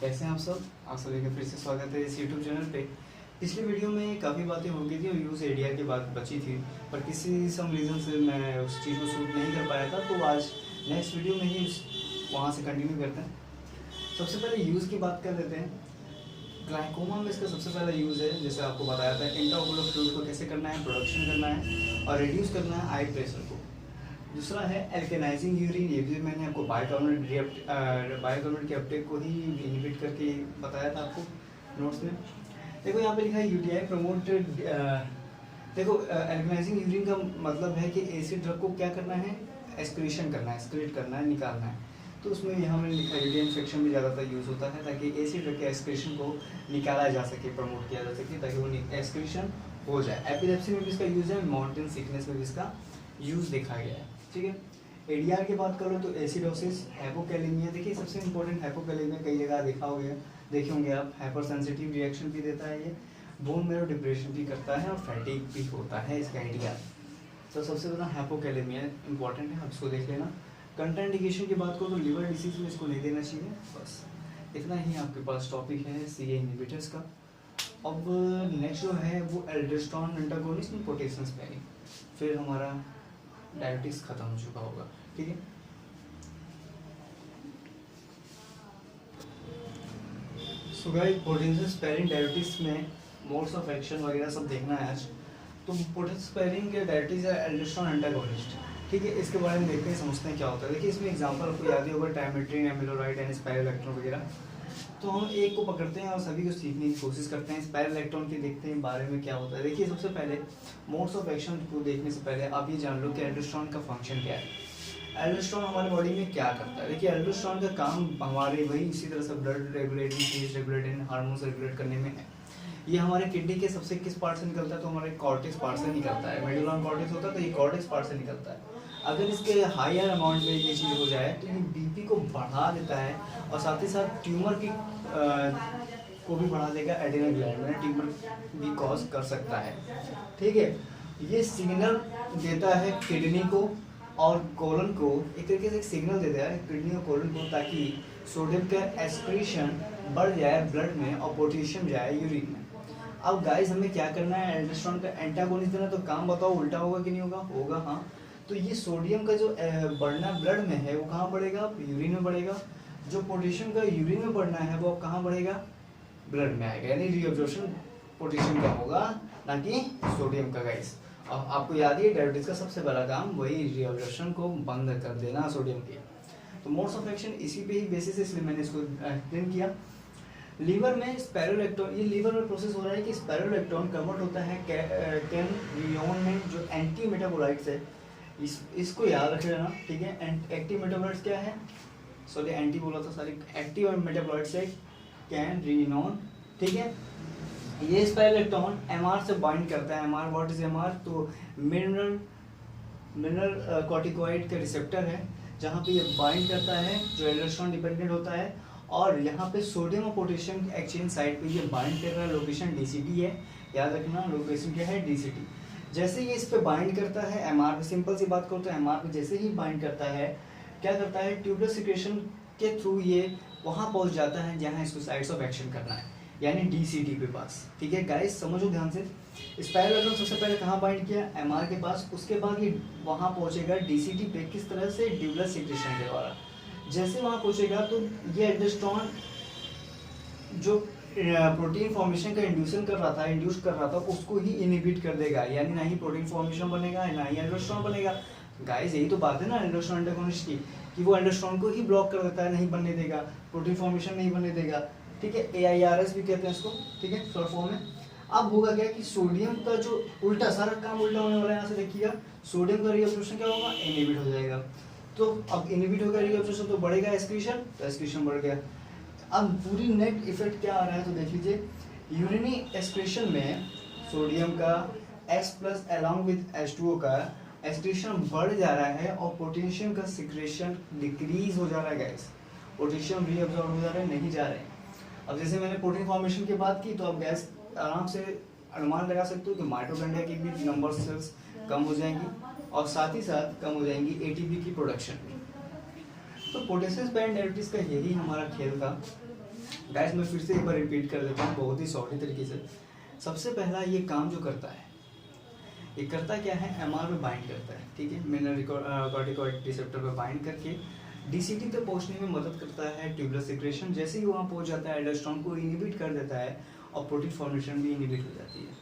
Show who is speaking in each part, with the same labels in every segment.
Speaker 1: कैसे हैं आप सब? आप सभी का फिर से स्वागत है इस यूट्यूब चैनल पे। पिछली वीडियो में काफ़ी बातें हो गई थी और यूज़ एडीआर की बात बची थी, पर किसी सम रीज़न से मैं उस चीज़ को शूट नहीं कर पाया था, तो आज नेक्स्ट वीडियो में ही वहाँ से कंटिन्यू करते हैं। सबसे पहले यूज़ की बात कर लेते हैं। ग्लाइकोमा में इसका सबसे पहला यूज़ है, जैसे आपको बताया था, इंट्राओकुलर फ्लूइड को कैसे करना है, प्रोडक्शन करना है और रिड्यूस करना है आई प्रेशर को। दूसरा है एल्केनाइजिंग यूरिन, ये भी मैंने आपको बाइकार्बोनेट के अपटेक को ही इनहिबिट करके बताया था आपको नोट्स में। देखो यहाँ पे लिखा है यूटीआई प्रमोटेड। देखो एल्केनाइजिंग यूरिन का मतलब है कि एसिड ड्रग को क्या करना है, एक्सक्रीशन करना है, एक्सक्रीट करना है, निकालना है। तो उसमें यहाँ मैंने लिखा है यूरिन इन्फेक्शन में ज़्यादातर यूज़ होता है ताकि एसिड ड्रग के एक्सक्रीशन को निकाला जा सके, प्रमोट किया जा सके ताकि वो एक्सक्रीशन हो जाए। एपिलेप्सी में भी इसका यूज़ है, माउंटेन सिकनेस में भी इसका यूज़ देखा गया है। ठीक है। एडीआर की बात करो तो एसिडोसिस, हाइपोकैलेमिया। देखिए सबसे इंपॉर्टेंट हाइपोकैलेमिया कई जगह देखे होंगे आप। हाइपर सेंसिटिव रिएक्शन भी देता है ये, बोन मेरो डिप्रेशन भी करता है और फैटिग भी होता है इसका एडीआर। तो सबसे ज़्यादा हाइपोकैलेमिया इंपॉर्टेंट है, आप इसको देख लेना। कंट्राइंडिकेशन की बात करो तो लिवर डिसीज में इसको नहीं देना चाहिए। बस इतना ही आपके पास टॉपिक है सीए इनहिबिटर्स का। अब नेक्स्ट जो है वो एल्डोस्टेरोन एंटागोनिस्ट में पोटेशियम स्पेरिंग, फिर हमारा डायबिटीज खत्म हो चुका होगा। ठीक है। So guys, potassium sparing diabetes में मोड्स ऑफ एक्शन वगैरह सब देखना है आज। तो पोटेशियम स्पेरिंग डायबिटीज है एल्डोस्टेरोन एंटागोनिस्ट। ठीक है, इसके बारे में देखते हैं, समझते हैं क्या होता है। देखिए इसमें एग्जांपल आपको याद ही होगा, टाइमेट्रिन, एमिलोराइड एंड स्पाइरोलैक्टोन वगैरह। तो हम एक को पकड़ते हैं और सभी को सीखने की कोशिश करते हैं। स्पाइरोलैक्टोन की देखते हैं बारे में क्या होता है। देखिए सबसे पहले मोड्स ऑफ एक्शन को देखने से पहले आप ये जान लो कि एल्डोस्टेरोन का फंक्शन क्या है। एल्डोस्टेरोन हमारे बॉडी में क्या करता है। देखिए एल्डोस्टेरोन का काम हमारे वही इसी तरह से blood regulating, pH regulating, hormones regulate करने में है। ये हमारे किडनी के सबसे किस पार्ट से निकलता है, तो हमारे कॉर्टेक्स पार्ट से निकलता है। मेडुला कॉर्टेक्स होता है तो ये कॉर्टेक्स पार्ट से निकलता है। अगर इसके हायर अमाउंट में ये चीज़ हो जाए तो ये बीपी को बढ़ा देता है और साथ ही साथ ट्यूमर की को भी बढ़ा देगा। एड्रेनल ग्लैंड में ट्यूमर भी कॉज कर सकता है। ठीक है, ये सिग्नल देता है किडनी को और कोलन को, एक तरीके से एक सिग्नल देता है किडनी और कोलन को ताकि सोडियम का एक्सक्रीशन बढ़ जाए ब्लड में और पोटेशियम जाए यूरिन में। अब गाइस हमें क्या करना है, एल्डोस्टेरोन का एंटागोनिस्ट देना। तो काम बताओ उल्टा होगा कि नहीं होगा? होगा, हाँ। तो ये सोडियम का जो बढ़ना ब्लड में है वो कहाँ बढ़ेगा? यूरिन में बढ़ेगा। जो पोटेशियम का यूरिन में बढ़ना है वो कहाँ बढ़ेगा? ब्लड में आएगा। यानी रीअब्जॉर्प्शन पोटेशियम का होगा, ना कि सोडियम का। गाइस अब आपको याद है डायबिटीज का सबसे बड़ा काम वही रीअब्जॉर्प्शन को बंद कर देना सोडियम के। तो मोड्स ऑफ एक्शन इसी पे ही बेसिस है, इसलिए मैंने इसको एक्सप्लेन किया। लीवर में स्पाइरोलैक्टोन, ये लीवर में प्रोसेस हो रहा है कि स्पाइरोलैक्टोन कन्वर्ट होता है कैनरियोन में, जो एंटी मेटाबोलाइट्स है। इसको याद रख लेना। ठीक है, एक्टिव मेटाबोलाइट्स क्या है, सॉरी एंटी बोला था, सॉरी एक्टिव मेटाबोलाइट्स है कैनरियोन। ठीक है, ये स्पाइरोलैक्टोन एमआर से बाइंड करता है। MR, what is MR? तो मिनरल कॉर्टिकॉइड का रिसेप्टर है जहाँ पे ये बाइंड करता है, जो एल्डोस्टेरोन डिपेंडेंट होता है। और यहाँ पे सोडियम और पोटेशियम एक्सचेंज साइट पे ये बाइंड कर रहा है। लोकेशन डीसीटी है, याद रखना लोकेशन क्या है, डीसीटी। जैसे ही इस पे बाइंड करता है एमआर पे, सिंपल सी बात करो तो एमआर पे जैसे ही बाइंड करता है क्या करता है, ट्यूबुलर सिक्रेशन के थ्रू ये वहाँ पहुँच जाता है जहाँ इसको साइट्स ऑफ एक्शन करना है, यानी डीसीटी पे पास। ठीक है गाइस, समझो ध्यान से। स्पाइरोलैक्टोन सबसे पहले कहाँ बाइंड किया? एमआर के पास। उसके बाद ये वहाँ पहुँचेगा डीसीटी पे, किस तरह से? ट्यूबुलर सिक्रेशन के द्वारा। जैसे वहाँ पहुँचेगा तो ये एल्डोस्टेरोन जो प्रोटीन फॉर्मेशन का इंड्यूस कर रहा था उसको ही इनहिबिट कर देगा, यानी ना ही प्रोटीन फॉर्मेशन बनेगा ना ही एल्डोस्टेरोन बनेगा। गाइस यही तो बात है ना एल्डोस्टेरोन एंटागोनिस्ट की, कि वो एल्डोस्टेरोन को ही ब्लॉक कर देता है, नहीं बनने देगा, प्रोटीन फॉर्मेशन नहीं बनने देगा। ठीक है, AIRS भी कहते हैं इसको। ठीक है, शॉर्ट फॉर्म में। अब होगा क्या कि सोडियम का जो उल्टा, सारा काम उल्टा होने वाला है। यहाँ से देखिएगा, सोडियम का रीअब्जॉर्प्शन क्या होगा? इनहिबिट हो जाएगा। तो अब इनहिबिट होगा रीअब्जॉर्प्शन, तो बढ़ेगा एक्सक्रीशन, तो एक्सक्रीशन बढ़ गया। अब पूरी नेट इफेक्ट क्या आ रहा है तो देख लीजिए, यूरिनी एक्सक्रीशन में सोडियम का H+ अलॉन्ग विद H2O का एक्सक्रीशन बढ़ जा रहा है और पोटेशियम का सिक्रेशन डिक्रीज हो जा रहा है। गाइस पोटेशियम रीअब्जॉर्ब हो जा रहे हैं, नहीं जा रहे हैं। अब जैसे मैंने प्रोटीन फॉर्मेशन की बात की, तो अब गैस आराम से अनुमान लगा सकते हो कि माइटोकॉन्ड्रिया की भी नंबर सेल्स कम हो जाएंगी और साथ ही साथ कम हो जाएंगी एटीपी की प्रोडक्शन भी। तो पोटेशियम स्पेरिंग डायबिटीज का यही हमारा खेल था। गाइस मैं फिर से एक बार रिपीट कर देता हूँ बहुत ही शॉर्टली तरीके से। सबसे पहला ये काम जो करता है, ये करता क्या है, एमआर पे बाइंड करता है, ठीक है, मिनरल कॉर्टिकॉइड रिसेप्टर पे बाइंड करके डीसीटी तक पहुंचने में मदद करता है ट्यूबुलर सिक्रेशन। जैसे ही वहाँ पहुंच जाता है एल्डोस्टेरोन को इनहिबिट कर देता है और प्रोटीन फॉर्मेशन भी इनहिबिट हो जाती है,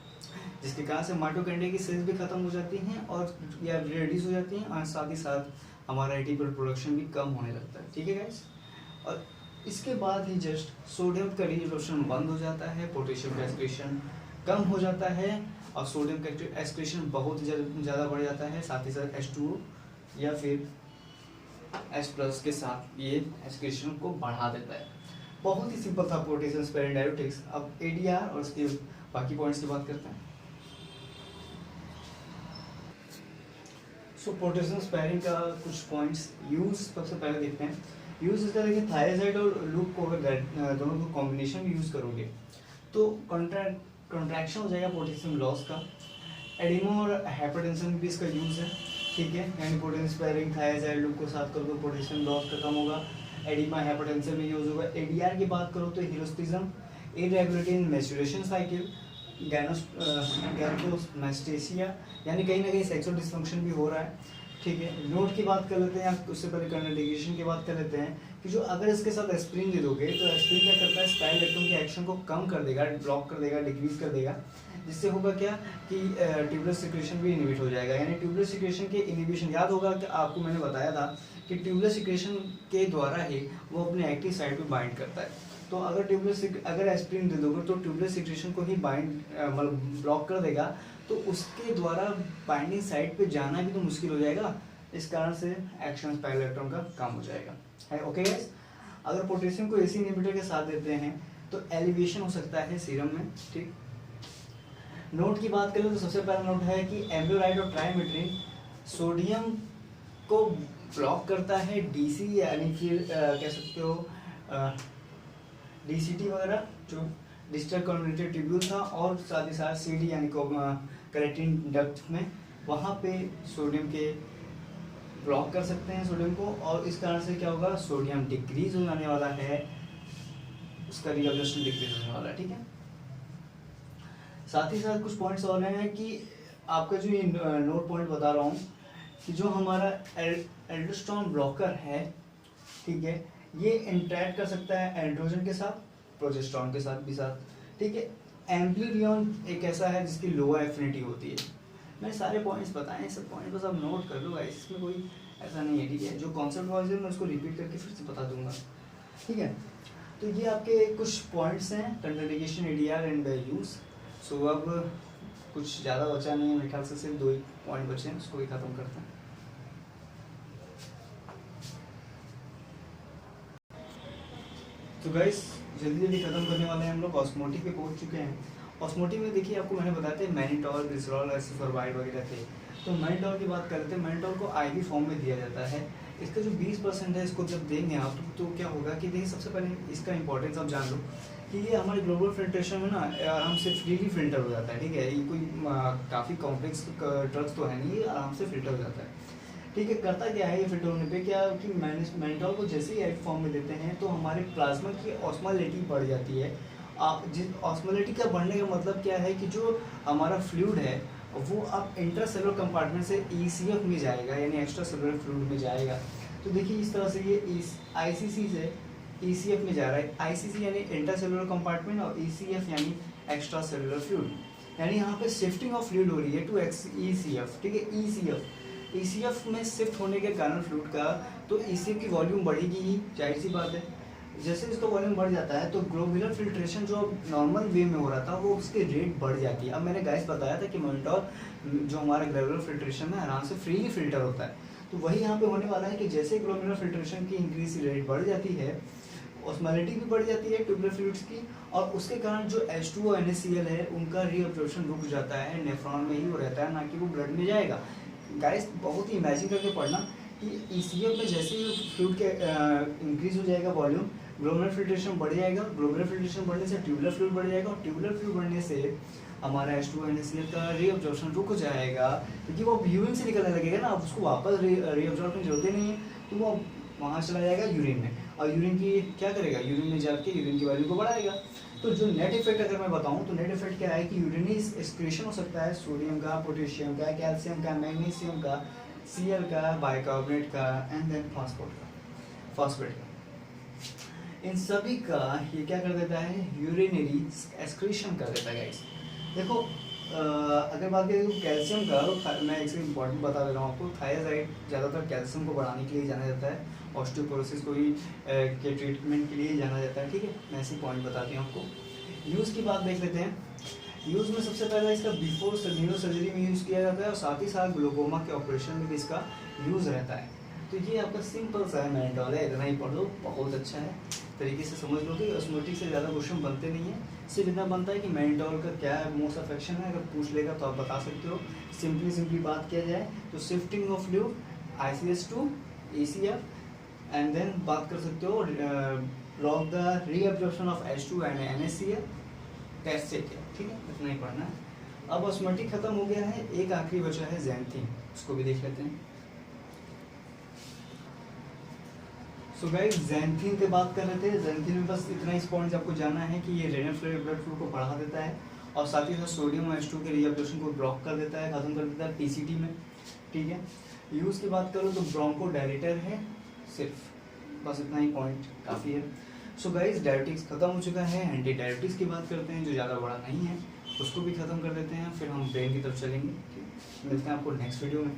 Speaker 1: जिसके कारण से माइटोकॉन्ड्रिया की सेल्स भी खत्म हो जाती हैं और या रिड्यूस हो जाती हैं, और साथ ही साथ हमारा एटीपी प्रोडक्शन भी कम होने लगता है, ठीक है गाइस। और इसके बाद ही जस्ट सोडियम का रीअब्जॉर्प्शन बंद हो जाता है, पोटेशियम का एक्सक्रीशन कम हो जाता है और सोडियम का एक्सक्रीशन बहुत ज़्यादा बढ़ जाता है, साथ ही साथ H2O या फिर H+ के साथ ये एक्सक्रीशन को बढ़ा देता है। बहुत ही सिंपल था पोटेशियम स्पेरिंग डायरेटिक्स। अब ADR और उसके बाकी पॉइंट्स की बात करते हैं। सो पोटेशियम स्पेरिंग का कुछ पॉइंट्स, यूज सबसे पहले देखते हैं। यूज इसका देखिए, थायराइड और लूप को अगर दोनों को कॉम्बिनेशन में यूज़ करोगे तो कॉन्ट्रैक्शन हो जाएगा पोटेशियम लॉस का। एडिमा और हाइपरटेंशन भी इसका यूज़ है, ठीक है, यानी पोटेशियम स्पेरिंग थायराइड लूप को साथ करोगे पोटेशियम लॉस खत्म होगा, एडिमा हाइपरटेंशन में यूज होगा। ADR की बात करो तो हिरोस्टिज्म, इरेगुलरिटी इन मैच्योरेशन साइकिल, गैनोस्टेसिया, यानी कहीं ना कहीं सेक्सुअल डिसफंक्शन भी हो रहा है, ठीक है। नोट की बात कर लेते हैं, उससे पहले कंट्राइंडिकेशन की बात कर लेते हैं कि जो अगर इसके साथ एस्प्रिन दे दोगे तो एस्प्रिन क्या करता है, स्पाइरोलेक्टोन की एक्शन को कम कर देगा, ब्लॉक कर देगा, डिक्रीज कर देगा, जिससे होगा क्या कि ट्यूबुलर सिक्रेशन भी इनहिबिट हो जाएगा। यानी ट्यूबुलर सिक्रेशन के इनहिबिशन, याद होगा कि आपको मैंने बताया था कि ट्यूबुलर सिक्रेशन के द्वारा ही वो अपने एक्टिव साइट पे बाइंड करता है। तो अगर एस्प्रिन दे दोगे तो ट्यूबुलर सिक्रेशन को ही बाइंड मतलब ब्लॉक कर देगा, तो उसके द्वारा बाइंडिंग साइट पे जाना भी तो मुश्किल हो जाएगा, इस कारण से एक्शन स्पाइरोलेक्टोन का कम हो जाएगा, है ओके गाइस। अगर पोटेशियम को एसी इनहिबिटर के साथ देते हैं तो एलिवेशन हो सकता है सीरम में, ठीक। नोट की बात करें तो सबसे पहला नोट है कि एम्ब्यूराइड और ट्राइमेट्रिन सोडियम को ब्लॉक करता है, डीसी यानी फिर कह सकते हो डीसीटी वगैरह जो डिस्टल कम्युनिकेटेड ट्यूब्यूल था, और साथ ही साथ CD यानी करेटिन डक्ट में वहाँ पे सोडियम के ब्लॉक कर सकते हैं सोडियम को, और इस कारण से क्या होगा, सोडियम डिक्रीज हो जाने वाला है, उसका रीअब्जॉर्प्शन डिक्रीज होने वाला है, ठीक है। साथ ही साथ कुछ पॉइंट्स और हैं कि आपका जो ये नोट पॉइंट बता रहा हूँ कि जो हमारा एल्डोस्टेरोन ब्लॉकर है, ठीक है, ये इंटरैक्ट कर सकता है एंड्रोजन के साथ, प्रोजेस्टेरोन के साथ भी साथ, ठीक है। एम्प्लिवियन एक ऐसा है जिसकी लोअर एफिनिटी होती है। मैंने सारे पॉइंट्स बताए हैं, सब पॉइंट बस आप नोट कर लो गाइस, इसमें कोई ऐसा नहीं है, ठीक है। जो कॉन्सेप्ट वाइज है मैं उसको रिपीट करके फिर से बता दूंगा, ठीक है। तो ये आपके कुछ पॉइंट्स हैं, कंट्राइंडिकेशन, ADR एंड यूज। सो अब कुछ ज़्यादा बचा नहीं है, मेरे ख्याल से सिर्फ 2 ही पॉइंट बचे हैं, उसको ही ख़त्म करते हैं। तो गाइस जल्दी जल्दी खत्म करने वाले हैं हम लोग, ऑस्मोटिक पे पहुंच चुके हैं। ऑस्मोटिक में देखिए आपको मैंने बताया था मैनिटॉल, ग्लिसरॉल, एसिफोरबाइड वगैरह थे। तो मैनिटॉल की बात करते हैं, मैनिटॉल को IV फॉर्म में दिया जाता है। इसका जो 20% है, इसको जब देंगे आप तो क्या होगा कि देखिए सबसे पहले इसका इंपॉर्टेंस आप जान लो कि ये हमारे ग्लोबल फिल्ट्रेशन में ना आराम से फ्रीली फिल्टर हो जाता है, ठीक है। ये कोई काफ़ी कॉम्प्लेक्स ड्रग्स तो है नहीं, ये आराम से फिल्टर हो जाता है, ठीक है। करता क्या है ये फिल्टर होने पे, क्या कि मैनिटॉल को जैसे ही IV फॉर्म में देते हैं तो हमारे प्लाज्मा की ऑस्मोलिटी बढ़ जाती है। जिस ऑस्मोलिटी का बढ़ने का मतलब क्या है कि जो हमारा फ्लूइड है वो अब इंट्रासेलुलर कंपार्टमेंट से ECF में जाएगा, यानी एक्स्ट्रा सेलुलर फ्लूइड में जाएगा। तो देखिए इस तरह से ये ICC से ECF में जा रहा है। ICC यानी इंट्रासेलुलर कंपार्टमेंट और ECF यानी एक्स्ट्रा सेलुलर फ्लूइड, यानी यहाँ पे शिफ्टिंग ऑफ फ्लूइड हो रही है टू ECF, ठीक है। ECF में शिफ्ट होने के कारण फ्लूइड का, तो ECF की वॉल्यूम बढ़ेगी ही, जाहिर सी बात है। जैसे इसका वॉल्यूम बढ़ जाता है तो ग्लोबुलर फिल्ट्रेशन जो नॉर्मल वे में हो रहा था वो उसकी रेट बढ़ जाती है। अब मैंने गाइस बताया था कि मैनिटॉल जो हमारा ग्लोबुलर फिल्ट्रेशन में आराम से फ्रीली फिल्टर होता है, तो वही यहाँ पे होने वाला है कि जैसे ग्लोबुलर फिल्ट्रेशन की इंक्रीज रेट बढ़ जाती है, ऑस्मोलिटी भी बढ़ जाती है ट्यूबुलर फ्लूइड्स की, और उसके कारण जो H2O NaCl है उनका रीअब्जॉर्प्शन रुक जाता है, नेफ्रॉन में ही वो रहता है, ना कि वो ब्लड में जाएगा। गाइस बहुत ही इमेजिन करके पढ़ना कि ECF में जैसे ही फ्लूइड के इंक्रीज हो जाएगा वॉल्यूम, ग्लोबुलर फिल्ट्रेशन बढ़ जाएगा, ग्लोबुलर फिल्ट्रेशन बढ़ने से ट्यूबुलर फ्लूइड बढ़ जाएगा, और ट्यूबुलर फ्लूइड बढ़ने से हमारा H2O NaCl का रीअब्जॉर्प्शन रुक जाएगा, क्योंकि वो यूरिन से निकलने लगेगा ना, उसको वापस रीअब्जॉर्ब की जरूरत ही नहीं है, तो वो वहाँ चला जाएगा यूरिन में, और यूरिन की क्या करेगा, यूरिन में जाके यूरिन की वैल्यू को बढ़ाएगा। तो जो नेट इफेक्ट अगर मैं बताऊं तो नेट इफेक्ट क्या है कि यूरिनरी एक्सक्रीशन हो सकता है सोडियम का, पोटेशियम का, कैल्शियम का, मैग्नीशियम का, Cl का, बाइकार्बोनेट का एंड देन फॉस्फेट का। इन सभी का ये क्या कर देता है, यूरिनरी एक्सक्रीशन कर देता है गाइस। देखो अगर बात करें कैल्शियम का, तो मैं एक इम्पॉर्टेंट बता दे रहा हूँ आपको, थायराइड ज़्यादातर कैल्शियम को बढ़ाने के लिए जाना जाता है, ऑस्टियोपोरोसिस को ही के ट्रीटमेंट के लिए जाना जाता है। ठीक है, मैं ऐसी पॉइंट बताती हूँ आपको। यूज़ की बात देख लेते हैं। यूज़ में सबसे पहले इसका बिफोर न्यूरो सर्जरी में यूज़ किया जाता है और साथ ही साथ ग्लूकोमा के ऑपरेशन में भी इसका यूज़ रहता है। तो ये आपका सिंपल सा है मैंटॉल है, इतना ही पढ़ लो, बहुत अच्छा है, तरीके से समझ लो कि ऑस्मोटिक से ज़्यादा क्वेश्चन बनते नहीं है, सिर्फ इतना बनता है कि मैंटॉल का क्या मोस्ट ऑफ एक्शन है, अगर पूछ लेगा तो आप बता सकते हो। सिंपली बात किया जाए तो shifting of fluid ICS to ACF and then बात कर सकते हो लॉग the reabsorption of H2 and NaCl test से किया। ठीक है, इतना ही पढ़ना है। अब ऑस्मोटिक खत्म हो गया है, एक आखिरी बचा है ज़ैंथीन, उसको भी देख लेते हैं। सो गाइस ज़ैंथीन पे बात कर रहे थे। ज़ैंथीन में बस इतना ही पॉइंट्स आपको जानना है कि ये रेनल ब्लड फ्लो को बढ़ा देता है और साथ ही साथ सोडियम और H2 के रीअब्जॉर्प्शन को ब्लॉक कर देता है, खत्म कर देता है PCT में। ठीक है, यूज़ की बात करो तो ब्रोंको डायलेटर है सिर्फ, बस इतना ही पॉइंट काफ़ी है। सो गाइस डायबिटिक्स खत्म हो चुका है, एंटी डायबिटिक्स की बात करते हैं जो ज़्यादा बड़ा नहीं है, उसको भी खत्म कर देते हैं, फिर हम ब्रेन की तरफ चलेंगे। ठीक, मिलते हैं आपको नेक्स्ट वीडियो में।